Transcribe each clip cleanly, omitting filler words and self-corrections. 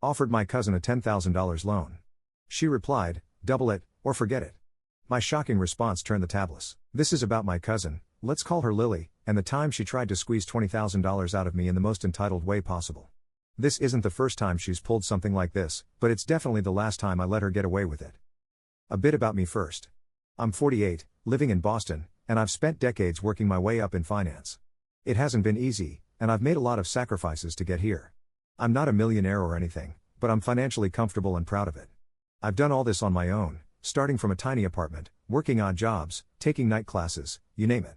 Offered my cousin a $10,000 loan. She replied, double it, or forget it. My shocking response turned the tables. This is about my cousin, let's call her Lily, and the time she tried to squeeze $20,000 out of me in the most entitled way possible. This isn't the first time she's pulled something like this, but it's definitely the last time I let her get away with it. A bit about me first. I'm 48, living in Boston, and I've spent decades working my way up in finance. It hasn't been easy, and I've made a lot of sacrifices to get here. I'm not a millionaire or anything, but I'm financially comfortable and proud of it. I've done all this on my own, starting from a tiny apartment, working odd jobs, taking night classes, you name it.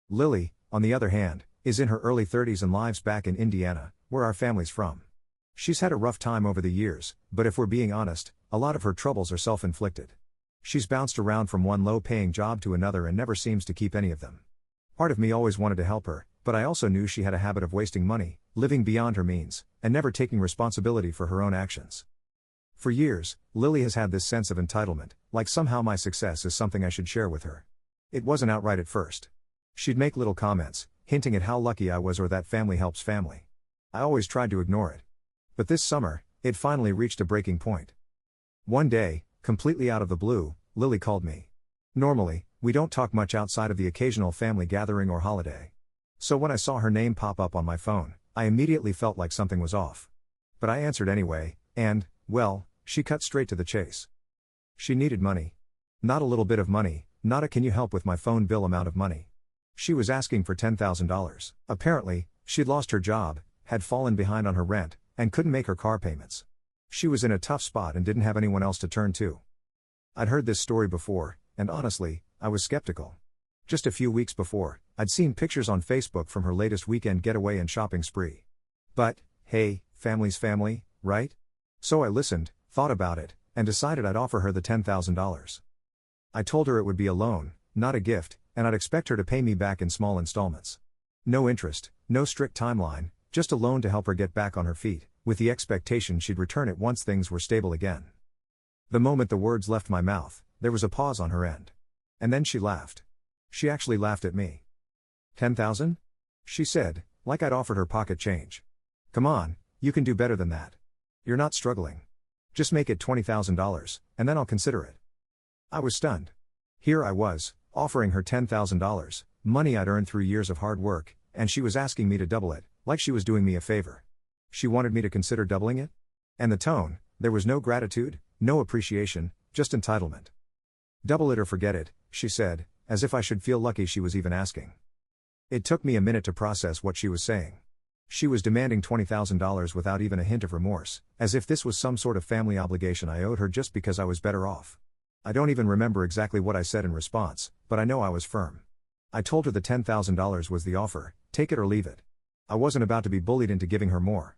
Lily, on the other hand, is in her early 30s and lives back in Indiana, where our family's from. She's had a rough time over the years, but if we're being honest, a lot of her troubles are self-inflicted. She's bounced around from one low-paying job to another and never seems to keep any of them. Part of me always wanted to help her, but I also knew she had a habit of wasting money, living beyond her means, and never taking responsibility for her own actions. For years, Lily has had this sense of entitlement, like somehow my success is something I should share with her. It wasn't outright at first. She'd make little comments, hinting at how lucky I was or that family helps family. I always tried to ignore it. But this summer, it finally reached a breaking point. One day, completely out of the blue, Lily called me. Normally, we don't talk much outside of the occasional family gathering or holiday. So when I saw her name pop up on my phone, I immediately felt like something was off. But I answered anyway, and, well, she cut straight to the chase. She needed money. Not a little bit of money, not a "can you help with my phone bill" amount of money. She was asking for $10,000. Apparently, she'd lost her job, had fallen behind on her rent, and couldn't make her car payments. She was in a tough spot and didn't have anyone else to turn to. I'd heard this story before, and honestly, I was skeptical. Just a few weeks before, I'd seen pictures on Facebook from her latest weekend getaway and shopping spree. But, hey, family's family, right? So I listened, thought about it, and decided I'd offer her the $10,000. I told her it would be a loan, not a gift, and I'd expect her to pay me back in small installments. No interest, no strict timeline, just a loan to help her get back on her feet, with the expectation she'd return it once things were stable again. The moment the words left my mouth, there was a pause on her end. And then she laughed. She actually laughed at me. "10,000? She said, like I'd offered her pocket change. "Come on, you can do better than that. You're not struggling. Just make it $20,000, and then I'll consider it." I was stunned. Here I was, offering her $10,000, money I'd earned through years of hard work, and she was asking me to double it, like she was doing me a favor. She wanted me to consider doubling it? And the tone, there was no gratitude, no appreciation, just entitlement. "Double it or forget it," she said, as if I should feel lucky she was even asking. It took me a minute to process what she was saying. She was demanding $20,000 without even a hint of remorse, as if this was some sort of family obligation I owed her just because I was better off. I don't even remember exactly what I said in response, but I know I was firm. I told her the $10,000 was the offer, take it or leave it. I wasn't about to be bullied into giving her more.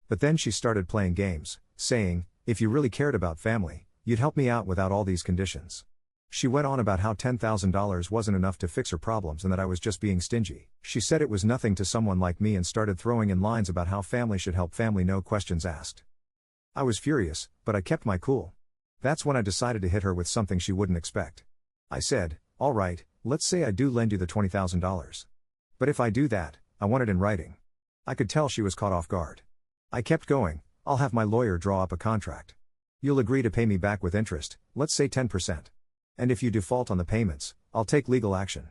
But then she started playing games, saying, "If you really cared about family, you'd help me out without all these conditions." She went on about how $10,000 wasn't enough to fix her problems and that I was just being stingy. She said it was nothing to someone like me and started throwing in lines about how family should help family, no questions asked. I was furious, but I kept my cool. That's when I decided to hit her with something she wouldn't expect. I said, "All right, let's say I do lend you the $20,000. But if I do that, I want it in writing." I could tell she was caught off guard. I kept going, "I'll have my lawyer draw up a contract. You'll agree to pay me back with interest, let's say 10%. And if you default on the payments, I'll take legal action."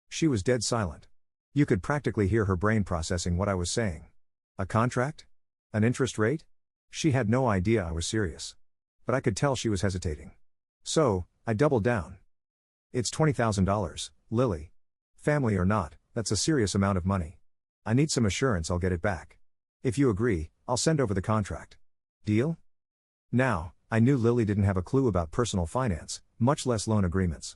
She was dead silent. You could practically hear her brain processing what I was saying. A contract? An interest rate? She had no idea I was serious. But I could tell she was hesitating. So, I doubled down. "It's $20,000, Lily. Family or not, that's a serious amount of money. I need some assurance I'll get it back. If you agree, I'll send over the contract. Deal?" Now, I knew Lily didn't have a clue about personal finance, much less loan agreements.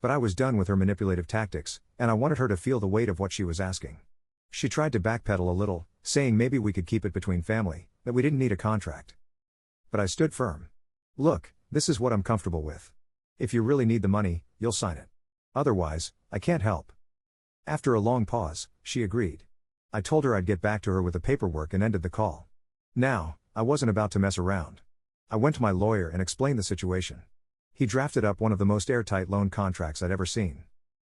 But I was done with her manipulative tactics, and I wanted her to feel the weight of what she was asking. She tried to backpedal a little, saying maybe we could keep it between family, that we didn't need a contract. But I stood firm. "Look, this is what I'm comfortable with. If you really need the money, you'll sign it. Otherwise, I can't help." After a long pause, she agreed. I told her I'd get back to her with the paperwork and ended the call. Now, I wasn't about to mess around. I went to my lawyer and explained the situation. He drafted up one of the most airtight loan contracts I'd ever seen.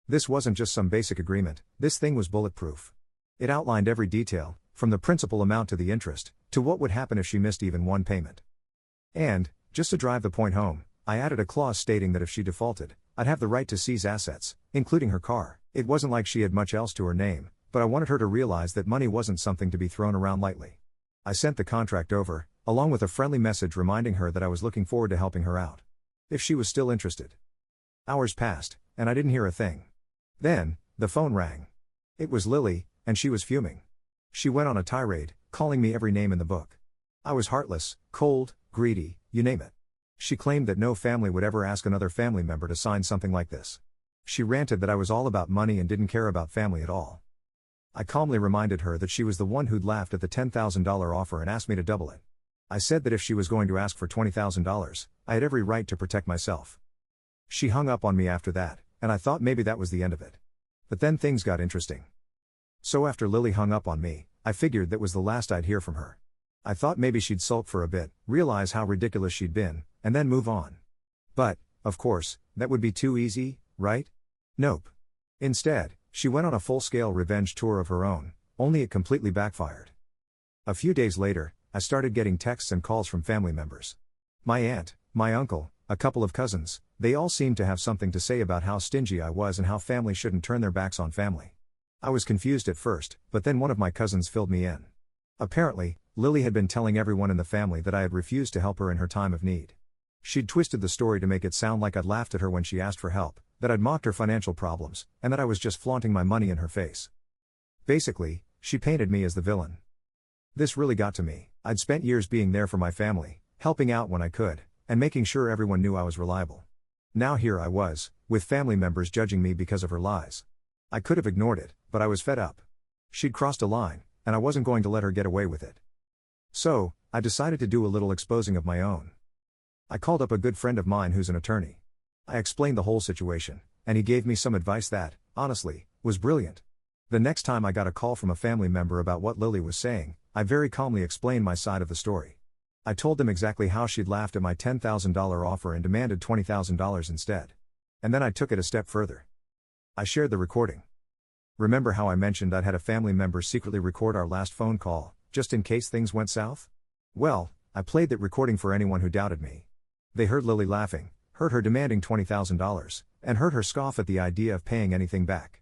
This wasn't just some basic agreement, this thing was bulletproof. It outlined every detail, from the principal amount to the interest, to what would happen if she missed even one payment. And, just to drive the point home, I added a clause stating that if she defaulted, I'd have the right to seize assets, including her car. It wasn't like she had much else to her name, but I wanted her to realize that money wasn't something to be thrown around lightly. I sent the contract over, along with a friendly message reminding her that I was looking forward to helping her out, if she was still interested. Hours passed, and I didn't hear a thing. Then, the phone rang. It was Lily, and she was fuming. She went on a tirade, calling me every name in the book. I was heartless, cold, greedy, you name it. She claimed that no family would ever ask another family member to sign something like this. She ranted that I was all about money and didn't care about family at all. I calmly reminded her that she was the one who'd laughed at the $10,000 offer and asked me to double it. I said that if she was going to ask for $20,000, I had every right to protect myself. She hung up on me after that, and I thought maybe that was the end of it. But then things got interesting. So after Lily hung up on me, I figured that was the last I'd hear from her. I thought maybe she'd sulk for a bit, realize how ridiculous she'd been, and then move on. But, of course, that would be too easy, right? Nope. Instead, she went on a full-scale revenge tour of her own, only it completely backfired. A few days later, I started getting texts and calls from family members. My aunt, my uncle, a couple of cousins, they all seemed to have something to say about how stingy I was and how family shouldn't turn their backs on family. I was confused at first, but then one of my cousins filled me in. Apparently, Lily had been telling everyone in the family that I had refused to help her in her time of need. She'd twisted the story to make it sound like I'd laughed at her when she asked for help, that I'd mocked her financial problems, and that I was just flaunting my money in her face. Basically, she painted me as the villain. This really got to me. I'd spent years being there for my family, helping out when I could, and making sure everyone knew I was reliable. Now here I was, with family members judging me because of her lies. I could have ignored it, but I was fed up. She'd crossed a line, and I wasn't going to let her get away with it. So, I decided to do a little exposing of my own. I called up a good friend of mine who's an attorney. I explained the whole situation, and he gave me some advice that, honestly, was brilliant. The next time I got a call from a family member about what Lily was saying, I very calmly explained my side of the story. I told them exactly how she'd laughed at my $10,000 offer and demanded $20,000 instead. And then I took it a step further. I shared the recording. Remember how I mentioned I'd had a family member secretly record our last phone call, just in case things went south? Well, I played that recording for anyone who doubted me. They heard Lily laughing, heard her demanding $20,000, and heard her scoff at the idea of paying anything back.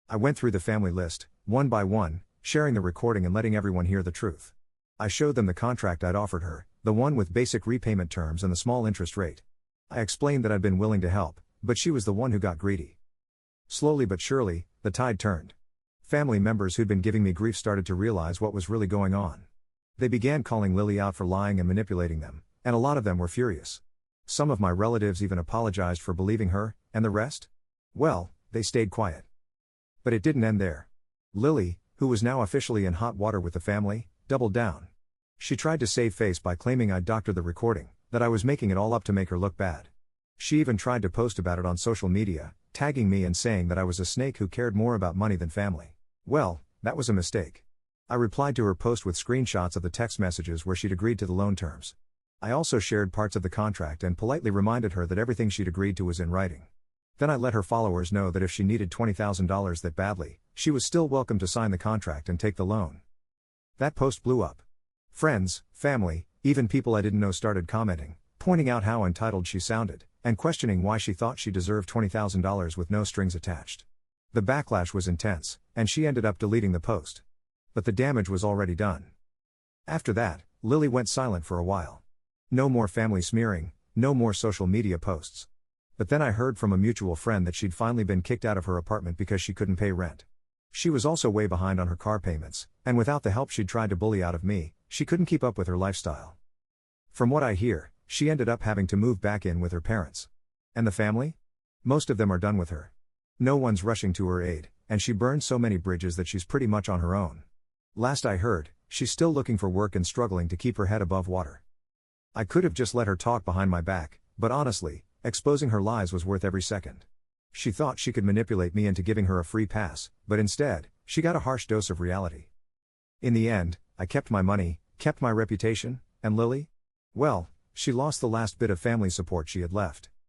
I went through the family list, one by one, sharing the recording and letting everyone hear the truth. I showed them the contract I'd offered her, the one with basic repayment terms and the small interest rate. I explained that I'd been willing to help, but she was the one who got greedy. Slowly but surely, the tide turned. Family members who'd been giving me grief started to realize what was really going on. They began calling Lily out for lying and manipulating them, and a lot of them were furious. Some of my relatives even apologized for believing her, and the rest? Well, they stayed quiet. But it didn't end there. Lily, who was now officially in hot water with the family, doubled down. She tried to save face by claiming I'd doctored the recording, that I was making it all up to make her look bad. She even tried to post about it on social media, tagging me and saying that I was a snake who cared more about money than family. Well, that was a mistake. I replied to her post with screenshots of the text messages where she'd agreed to the loan terms. I also shared parts of the contract and politely reminded her that everything she'd agreed to was in writing. Then I let her followers know that if she needed $20,000 that badly, she was still welcome to sign the contract and take the loan. That post blew up. Friends, family, even people I didn't know started commenting, pointing out how entitled she sounded, and questioning why she thought she deserved $20,000 with no strings attached. The backlash was intense, and she ended up deleting the post. But the damage was already done. After that, Lily went silent for a while. No more family smearing, no more social media posts. But then I heard from a mutual friend that she'd finally been kicked out of her apartment because she couldn't pay rent. She was also way behind on her car payments, and without the help she'd tried to bully out of me, she couldn't keep up with her lifestyle. From what I hear, she ended up having to move back in with her parents. And the family? Most of them are done with her. No one's rushing to her aid, and she burned so many bridges that she's pretty much on her own. Last I heard, she's still looking for work and struggling to keep her head above water. I could have just let her talk behind my back, but honestly, exposing her lies was worth every second. She thought she could manipulate me into giving her a free pass, but instead, she got a harsh dose of reality. In the end, I kept my money, kept my reputation, and Lily? Well, she lost the last bit of family support she had left.